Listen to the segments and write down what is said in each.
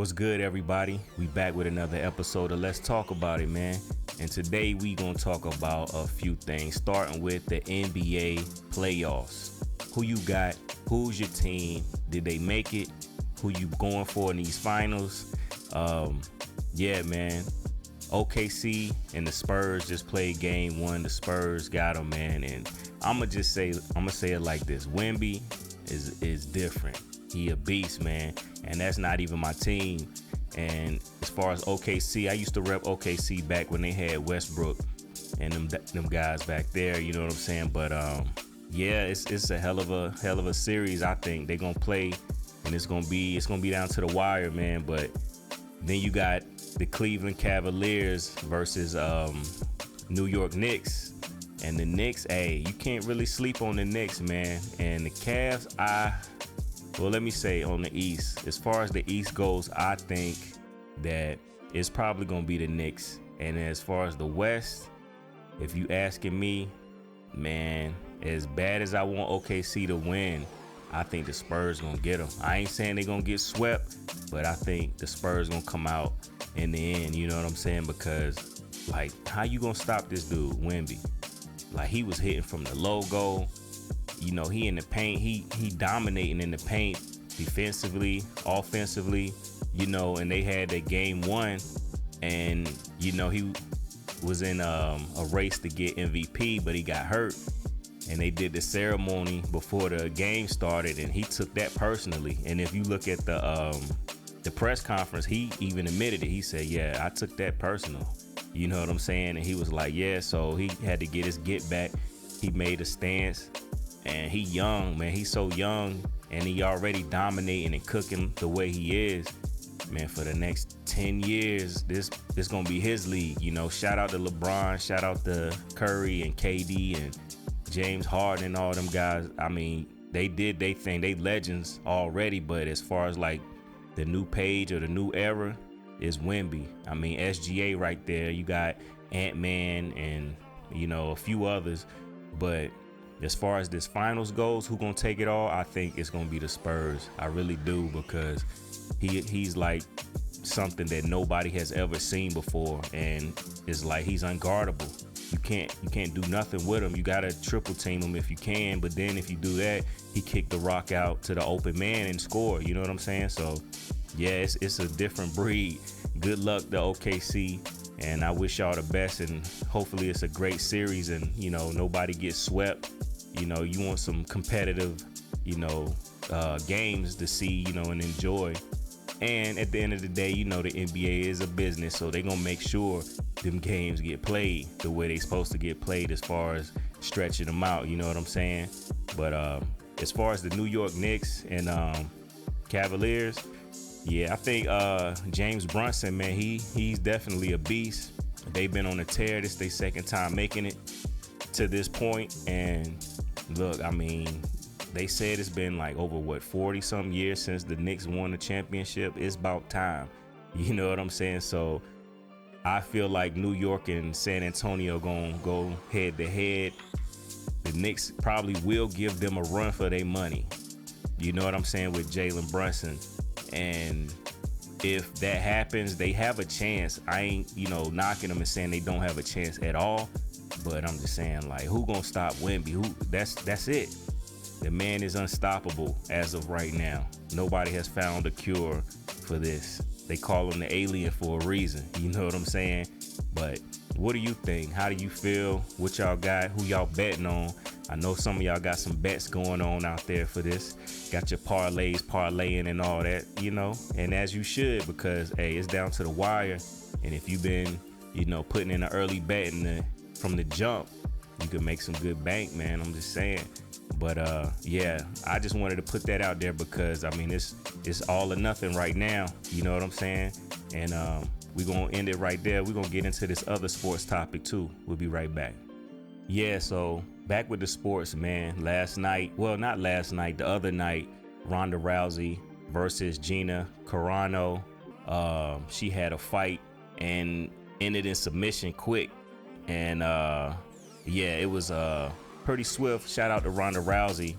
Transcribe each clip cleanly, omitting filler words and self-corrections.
What's good, everybody? We back with another episode of Let's Talk About It, man. And today we gonna talk about a few things, starting with the NBA playoffs. Who you got? Who's your team? Did they make it? Who you going for in these finals? Yeah, man. OKC and the Spurs just played game one. The Spurs got them, man. And I'm gonna say it like this: Wemby is different. He a beast, man. And that's not even my team. And as far as OKC, I used to rep OKC back when they had Westbrook and them guys back there. You know what I'm saying? But yeah, it's a hell of a series. I think they're gonna play, and it's gonna be down to the wire, man. But then you got the Cleveland Cavaliers versus New York Knicks. And the Knicks, hey, you can't really sleep on the Knicks, man. And the Cavs, well, let me say on the East, as far as the East goes, I think that it's probably going to be the Knicks. And as far as the West, if you asking me, man, as bad as I want OKC to win, I think the Spurs going to get them. I ain't saying they're going to get swept, but I think the Spurs going to come out in the end. You know what I'm saying? Because, like, how you going to stop this dude, Wemby? Like, he was hitting from the logo. You know, he in the paint, he dominating in the paint defensively, offensively, you know, and they had that game one, and, you know, he was in a race to get MVP, but he got hurt, and they did the ceremony before the game started, and he took that personally. And if you look at the press conference, he even admitted it. He said, yeah, I took that personal. You know what I'm saying? And he was like, yeah, so he had to get his get back. He made a stance. And he young, man. He's so young, and he already dominating and cooking the way he is. Man, for the next 10 years, this gonna be his league. You know, shout out to LeBron, shout out to Curry and KD and James Harden and all them guys. I mean, they did they thing. They legends already, but as far as like the new page or the new era is Wemby. I mean, SGA right there. You got Ant-Man and, you know, a few others, but as far as this finals goes, who gonna take it all? I think it's gonna be the Spurs. I really do, because he's like something that nobody has ever seen before, and it's like he's unguardable. You can't do nothing with him. You gotta triple team him if you can, but then if you do that, he kicked the rock out to the open man and score. You know what I'm saying? So yeah, it's a different breed. Good luck to OKC. And I wish y'all the best, and hopefully it's a great series, and, you know, nobody gets swept. You know, you want some competitive, you know, games to see, you know, and enjoy. And at the end of the day, you know, the NBA is a business, so they're going to make sure them games get played the way they're supposed to get played, as far as stretching them out. You know what I'm saying? But as far as the New York Knicks and Cavaliers, yeah, I think James Brunson, man, he's definitely a beast. They've been on a tear. This their second time making it to this point. And look, I mean, they said it's been like over 40 some years since the Knicks won the championship. It's about time. You know what I'm saying? So I feel like New York and San Antonio gonna go head to head. The Knicks probably will give them a run for their money. You know what I'm saying, with Jalen Brunson. And if that happens, they have a chance. I ain't, you know, knocking them and saying they don't have a chance at all. But I'm just saying, like, who gonna stop Wemby? That's it. The man is unstoppable as of right now. Nobody has found a cure for this. They call him the alien for a reason. You know what I'm saying? But what do you think? How do you feel? What y'all got? Who y'all betting on? I know some of y'all got some bets going on out there for this. Got your parlays, parlaying and all that, you know, and as you should, because, hey, it's down to the wire. And if you've been, you know, putting in an early bet from the jump, you could make some good bank, man. I'm just saying. But yeah, I just wanted to put that out there, because, I mean, it's all or nothing right now. You know what I'm saying? And we're going to end it right there. We're going to get into this other sports topic too. We'll be right back. Yeah, so back with the sports, man. The other night, Ronda Rousey versus Gina Carano. She had a fight and ended in submission quick. And yeah, it was pretty swift. Shout out to Ronda Rousey.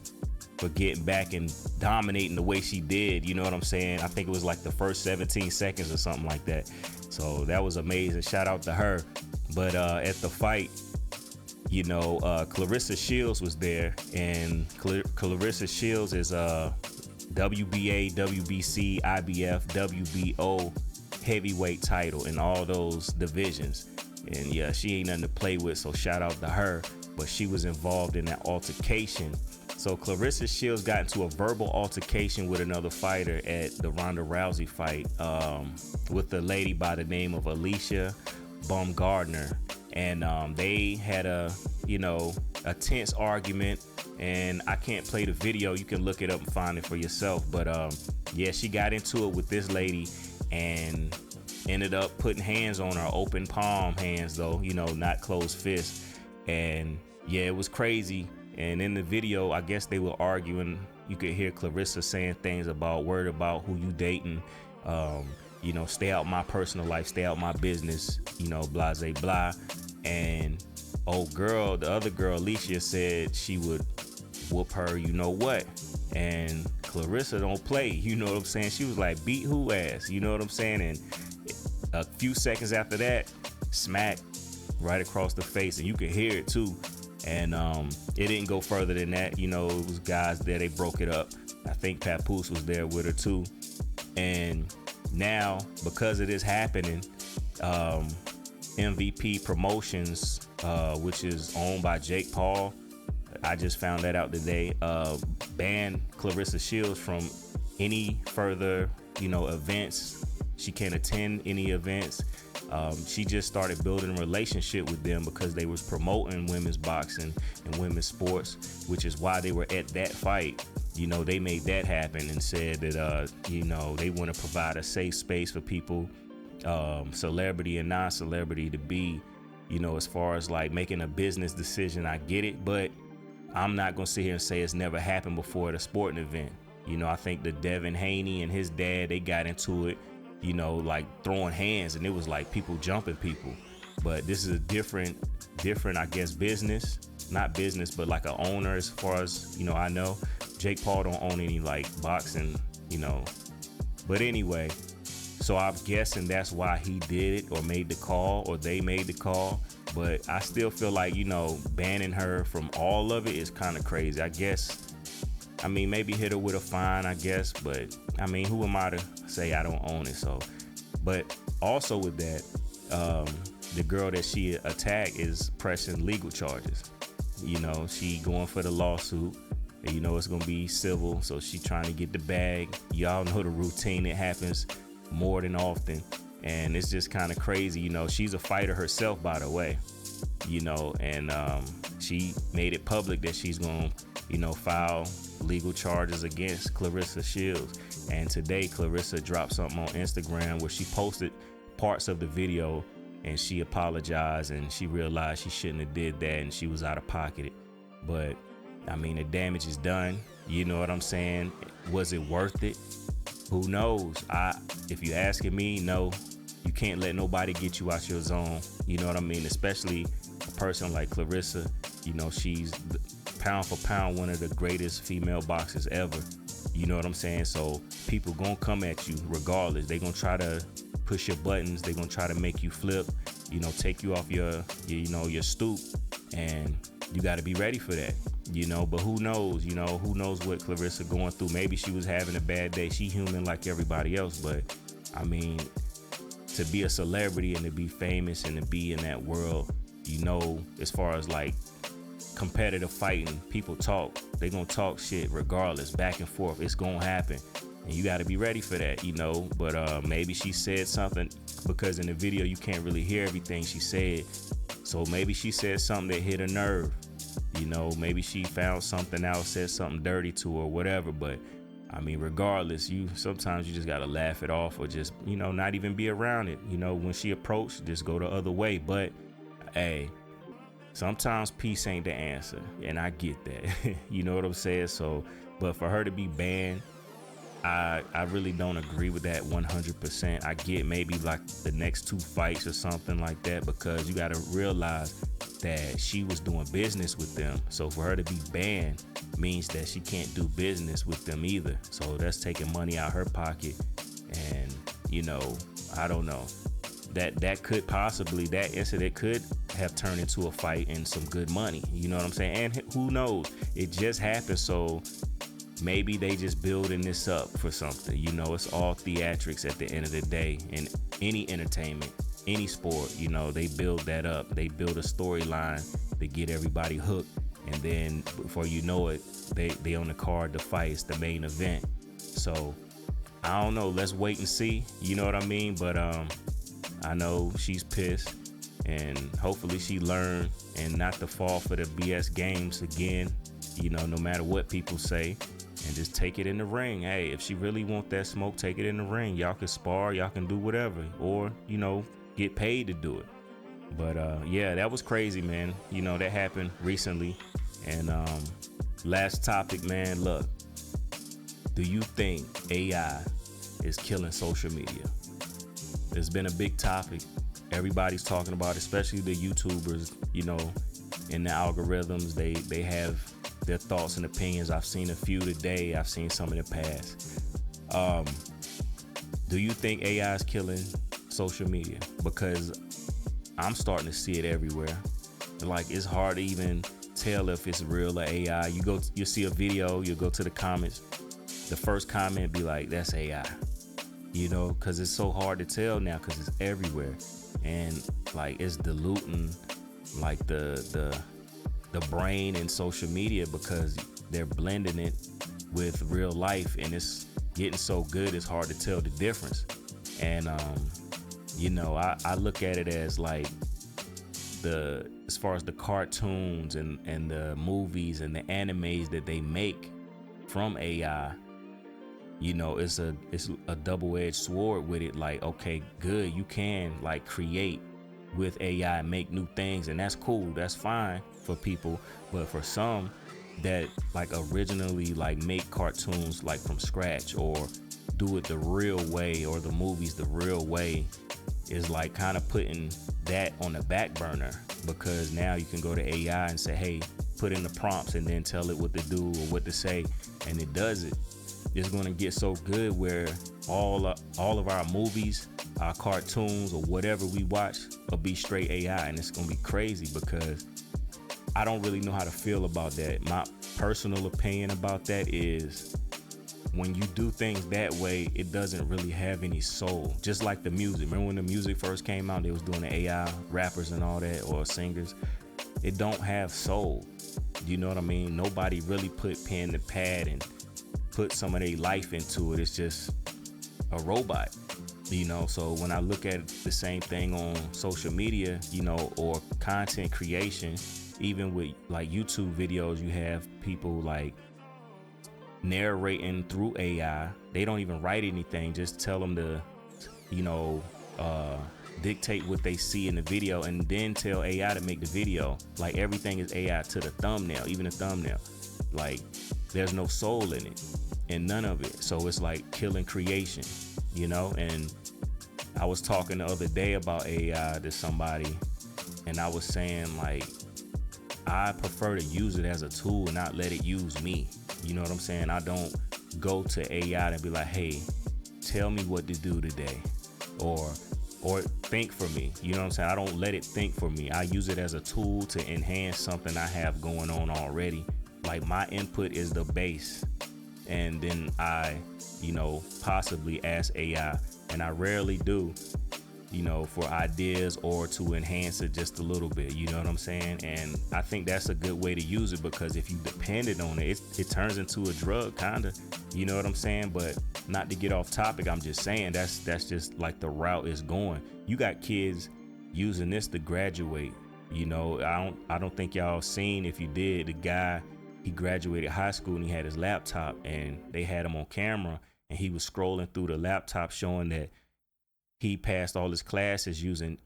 for getting back and dominating the way she did. You know what I'm saying? I think it was like the first 17 seconds or something like that. So that was amazing. Shout out to her. But at the fight, you know, Clarissa Shields was there, and Clarissa Shields is WBA, WBC, IBF, WBO heavyweight title in all those divisions. And yeah, she ain't nothing to play with, so shout out to her. But she was involved in that altercation. So Clarissa Shields got into a verbal altercation with another fighter at the Ronda Rousey fight, with a lady by the name of Alicia Baumgardner. And they had a tense argument, and I can't play the video. You can look it up and find it for yourself. But yeah, she got into it with this lady and ended up putting hands on her, open palm hands though, you know, not closed fists. And yeah, it was crazy. And in the video, I guess they were arguing. You could hear Clarissa saying things about, worried about who you dating, you know, stay out my personal life, stay out my business, you know, blah, blah, blah. And the other girl, Alicia, said she would whoop her, you know what? And Clarissa don't play, you know what I'm saying? She was like, beat who ass, you know what I'm saying? And a few seconds after that, smack right across the face, and you could hear it too. And it didn't go further than that. You know, it was guys there, they broke it up. I think Papoose was there with her too. And now, because of this happening, MVP Promotions, which is owned by Jake Paul, I just found that out today, banned Clarissa Shields from any further, you know, events. She can't attend any events. She just started building a relationship with them because they was promoting women's boxing and women's sports, which is why they were at that fight. You know, they made that happen and said that, you know, they want to provide a safe space for people, celebrity and non-celebrity, to be, you know, as far as like making a business decision. I get it, but I'm not going to sit here and say it's never happened before at a sporting event. You know, I think that Devin Haney and his dad, they got into it, you know, like throwing hands, and it was like people jumping people. But this is a different, I guess, business, not business, but like an owner, as far as, you know, I know. Jake Paul don't own any like boxing, you know. But anyway, so I'm guessing that's why he did it, or made the call, or they made the call. But I still feel like, you know, banning her from all of it is kind of crazy. I guess, I mean, maybe hit her with a fine, I guess. But I mean, who am I to say I don't own it? So, but also with that, the girl that she attacked is pressing legal charges. You know, she going for the lawsuit. And you know, it's gonna be civil, so she trying to get the bag. Y'all know the routine. It happens more than often, and it's just kind of crazy. You know, she's a fighter herself, by the way. You know, and she made it public that she's gonna, you know, file legal charges against Clarissa Shields. And today, Clarissa dropped something on Instagram where she posted parts of the video, and she apologized, and she realized she shouldn't have did that, and she was out of pocket. But I mean, the damage is done. You know what I'm saying? Was it worth it? Who knows? If you're asking me, no. You can't let nobody get you out your zone. You know what I mean? Especially a person like Clarissa. You know, she's pound for pound one of the greatest female boxers ever. You know what I'm saying? So people gonna come at you regardless. They gonna try to push your buttons. They gonna try to make you flip. You know, take you off your stoop, and you got to be ready for that. You know, but who knows? You know, who knows what Clarissa going through? Maybe she was having a bad day. She human like everybody else. But I mean, to be a celebrity and to be famous and to be in that world, you know, as far as like competitive fighting, people talk. They gonna talk shit regardless, back and forth. It's gonna happen, and you got to be ready for that. You know, but maybe she said something, because in the video you can't really hear everything she said. So maybe she said something that hit a nerve. You know, maybe she found something out, said something dirty to her or whatever. But I mean, regardless, sometimes you just gotta laugh it off, or just, you know, not even be around it. You know, when she approached, just go the other way. But hey, sometimes peace ain't the answer, and I get that. You know what I'm saying? So, but for her to be banned, I really don't agree with that 100%. I get maybe like the next two fights or something like that, because you got to realize that she was doing business with them. So for her to be banned means that she can't do business with them either. So that's taking money out her pocket. And, I don't know. That could possibly, that incident could have turned into a fight and some good money. You know what I'm saying? And who knows? It just happened. So maybe they just building this up for something. It's all theatrics at the end of the day. In any entertainment, any sport, they build that up. They build a storyline to get everybody hooked. And then before you know it, they on the card to fight. It's the main event. So I don't know. Let's wait and see. You know what I mean? But I know she's pissed, and hopefully she learned and not to fall for the BS games again. No matter what people say. And just take it in the ring. Hey, if she really want that smoke, take it in the ring. Y'all can spar, y'all can do whatever, or get paid to do it. But yeah, that was crazy, man. That happened recently. And last topic, man. Look, do you think AI is killing social media? It's been a big topic. Everybody's talking about it, especially the YouTubers. In the algorithms, they have their thoughts and opinions. I've seen a few today. I've seen some in the past. Do you think AI is killing social media? Because I'm starting to see it everywhere. Like, it's hard to even tell if it's real or AI. You see a video, you go to the comments. The first comment be like, that's AI. Because it's so hard to tell now because it's everywhere. And like, it's diluting like the brain in social media, because they're blending it with real life, and it's getting so good it's hard to tell the difference. And I look at it as like as far as the cartoons and the movies and the animes that they make from AI, it's a double-edged sword with it. Like, okay, good, you can like create with AI and make new things, and that's cool, that's fine for people. But for some that like originally like make cartoons like from scratch, or do it the real way, or the movies the real way, is like kind of putting that on the back burner, because now you can go to AI and say, hey, put in the prompts and then tell it what to do or what to say, and it does it. It's going to get so good where all of our movies, our cartoons, or whatever we watch will be straight AI, and it's going to be crazy, because I don't really know how to feel about that. My personal opinion about that is, when you do things that way, it doesn't really have any soul. Just like the music. Remember when the music first came out, they was doing the AI rappers and all that, or singers. It don't have soul. You know what I mean? Nobody really put pen to pad and put some of their life into it. It's just a robot. So when I look at the same thing on social media, or content creation, even with like YouTube videos, you have people like narrating through AI. They don't even write anything, just tell them to, dictate what they see in the video, and then tell AI to make the video. Like, everything is AI to the thumbnail, even the thumbnail. Like, there's no soul in it, and none of it. So it's like killing creation, and I was talking the other day about AI to somebody, and I was saying, like, I prefer to use it as a tool and not let it use me. You know what I'm saying? I don't go to AI and be like, hey, tell me what to do today, or think for me. You know what I'm saying? I don't let it think for me. I use it as a tool to enhance something I have going on already. Like, my input is the base, and then I, possibly ask AI, and I rarely do, for ideas or to enhance it just a little bit. You know what I'm saying? And I think that's a good way to use it, because if you depended on it, it turns into a drug, kind of. You know what I'm saying? But not to get off topic, I'm just saying that's just like the route it's going. You got kids using this to graduate. I don't think y'all seen, if you did, the guy, he graduated high school and he had his laptop, and they had him on camera, and he was scrolling through the laptop showing that he passed all his classes using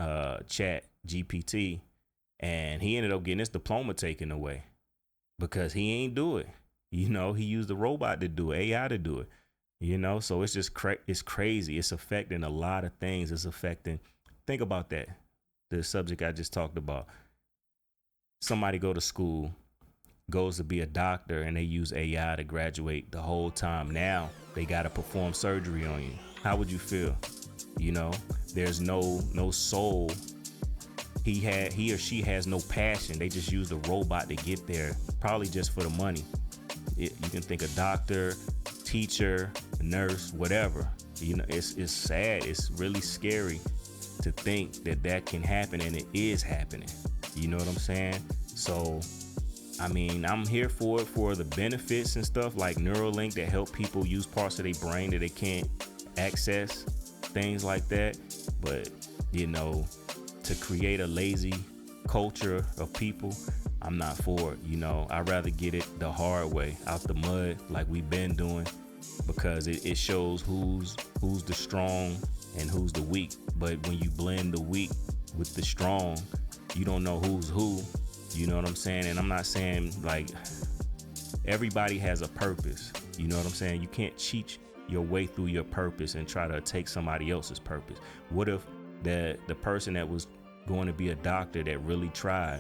Chat GPT, and he ended up getting his diploma taken away because he ain't do it. He used the robot to do it, AI to do it. So it's just it's crazy. It's affecting a lot of things. It's affecting, think about that, the subject I just talked about. Somebody go to school, goes to be a doctor, and they use AI to graduate the whole time. Now they got to perform surgery on you. How would you feel? There's no soul. He or she has no passion. They just use the robot to get there, probably just for the money. You can think a doctor, teacher, nurse, whatever. It's sad. It's really scary to think that can happen, and it is happening. You know what I'm saying? So, I mean, I'm here for it, for the benefits and stuff like Neuralink that help people use parts of their brain that they can't access, things like that. But, to create a lazy culture of people, I'm not for it. I'd rather get it the hard way, out the mud, like we've been doing, because it shows who's the strong and who's the weak. But when you blend the weak with the strong, you don't know who's who. You know what I'm saying? And I'm not saying like everybody has a purpose. You know what I'm saying? You can't cheat your way through your purpose and try to take somebody else's purpose. What if the person that was going to be a doctor that really tried,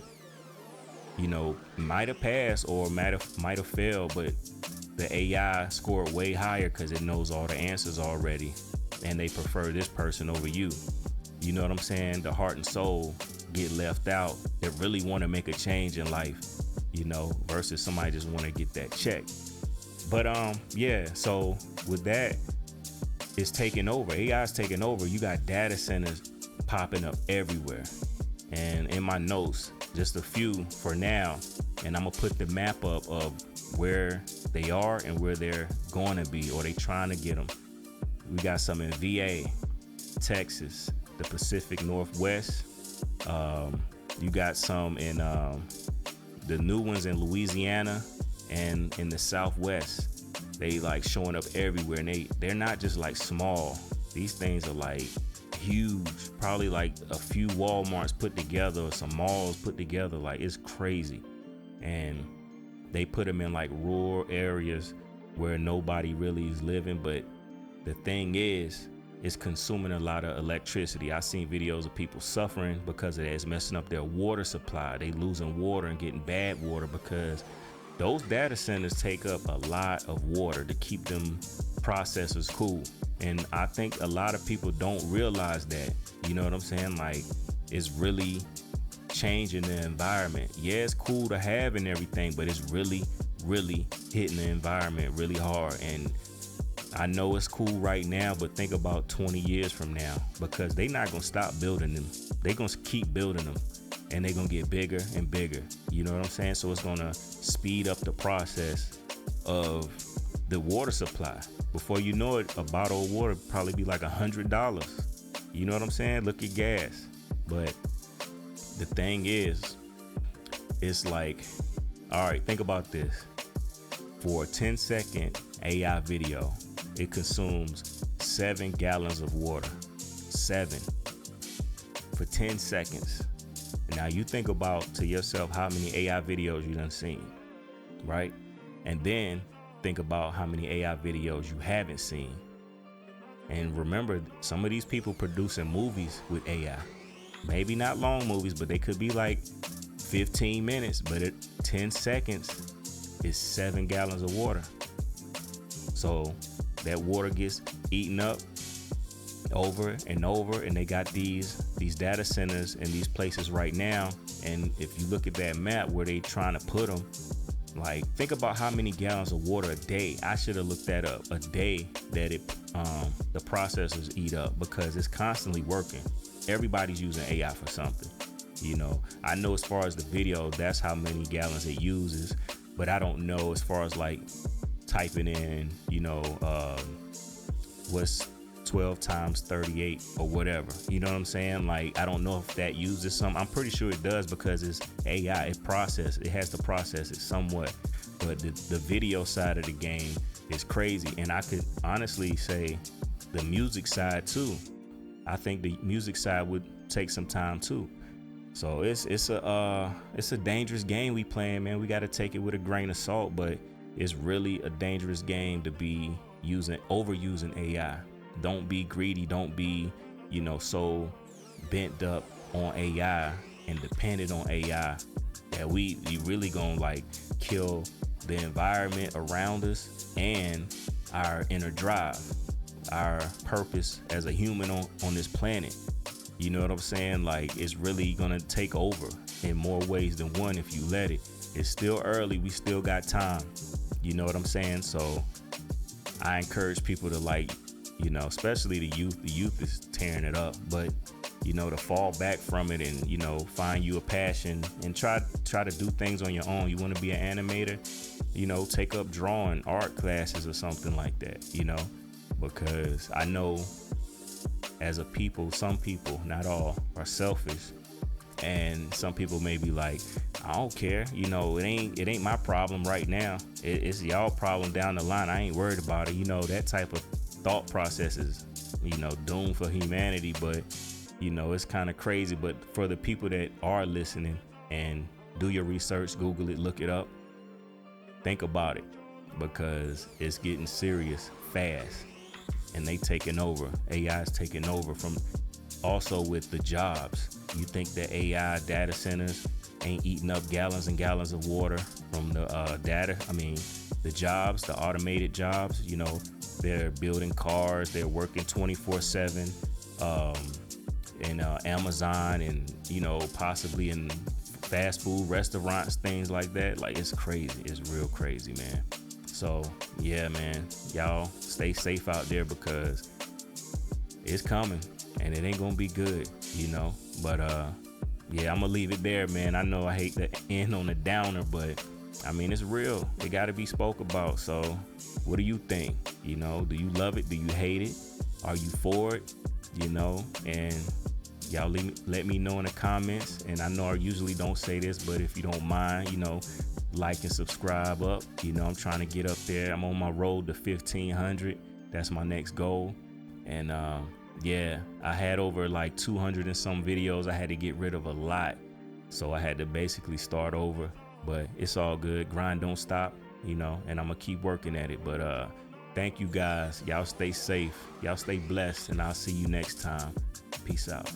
might have passed or might have failed, but the AI scored way higher because it knows all the answers already, and they prefer this person over you. You know what I'm saying? The heart and soul get left out that really want to make a change in life, versus somebody just want to get that check. But so with that, it's taking over. AI is taking over. You got data centers popping up everywhere. And in my notes, just a few for now, and I'm gonna put the map up of where they are and where they're going to be, or they trying to get them. We got some in VA, Texas, the Pacific Northwest. You got some in the new ones in Louisiana and in the Southwest. They like showing up everywhere, and they're not just like small. These things are like huge, probably like a few Walmarts put together or some malls put together. Like, it's crazy. And they put them in like rural areas where nobody really is living. But the thing is, it's consuming a lot of electricity. I've seen videos of people suffering because of that. It's messing up their water supply. They losing water and getting bad water because those data centers take up a lot of water to keep them processors cool. And I think a lot of people don't realize that. You know what I'm saying? Like, it's really changing the environment. Yeah, it's cool to have and everything, but it's really, really hitting the environment really hard. And I know it's cool right now, but think about 20 years from now, because they're not going to stop building them. They're going to keep building them, and they're going to get bigger and bigger. You know what I'm saying? So it's going to speed up the process of the water supply. Before you know it, a bottle of water probably be like $100. You know what I'm saying? Look at gas. But the thing is, it's like, all right, think about this. For a 10-second AI video, it consumes 7 gallons of water. 7 for 10 seconds. Now you think about to yourself how many AI videos you done seen, right? And then think about how many AI videos you haven't seen. And remember, some of these people producing movies with AI, maybe not long movies, but they could be like 15 minutes, but at 10 seconds is 7 gallons of water. So that water gets eaten up over and over, and they got these data centers in these places right now. And if you look at that map where they trying to put them, like, think about how many gallons of water a day. I should have looked that up. A day that the processors eat up, because it's constantly working. Everybody's using AI for something. I know as far as the video, that's how many gallons it uses, but I don't know as far as like typing in, what's 12 times 38 or whatever. You know what I'm saying? Like, I don't know if that uses some. I'm pretty sure it does, because it's AI. It has to process it somewhat. But the video side of the game is crazy. And I could honestly say the music side too. I think the music side would take some time too. So it's a dangerous game we playing, man. We got to take it with a grain of salt, but it's really a dangerous game to be overusing AI. Don't be greedy. Don't be, so bent up on AI and dependent on AI that we really gonna like kill the environment around us and our inner drive, our purpose as a human on this planet. You know what I'm saying? Like, it's really gonna take over in more ways than one if you let it. It's still early. We still got time. You know what I'm saying? So I encourage people to, like, especially the youth. The youth is tearing it up, but to fall back from it and find you a passion and try to do things on your own. You want to be an animator, take up drawing art classes or something like that, because I know as a people, some people, not all, are selfish, and some people may be like, I don't care, it ain't my problem right now. It's y'all problem down the line. I ain't worried about it. That type of thought process is doomed for humanity. But it's kind of crazy. But for the people that are listening, and do your research, Google it, look it up, think about it, because it's getting serious fast, and they taking over. AI is taking over. From also with the jobs. You think that AI data centers ain't eating up gallons and gallons of water from the the jobs, the automated jobs. They're building cars, they're working 24/7 in Amazon, and possibly in fast food restaurants, things like that. Like, it's crazy. It's real crazy, man. So yeah, man, y'all stay safe out there, because it's coming and it ain't gonna be good, but yeah, I'm gonna leave it there, man. I know I hate to end on a downer, but it's real. It got to be spoke about. So what do you think? Do you love it? Do you hate it? Are you for it? And y'all let me know in the comments. And I know I usually don't say this, but if you don't mind, like and subscribe up. I'm trying to get up there. I'm on my road to 1,500. That's my next goal. And yeah, I had over like 200 and some videos. I had to get rid of a lot, so I had to basically start over. But it's all good. Grind don't stop, and I'm gonna keep working at it. But thank you guys. Y'all stay safe. Y'all stay blessed, and I'll see you next time. Peace out.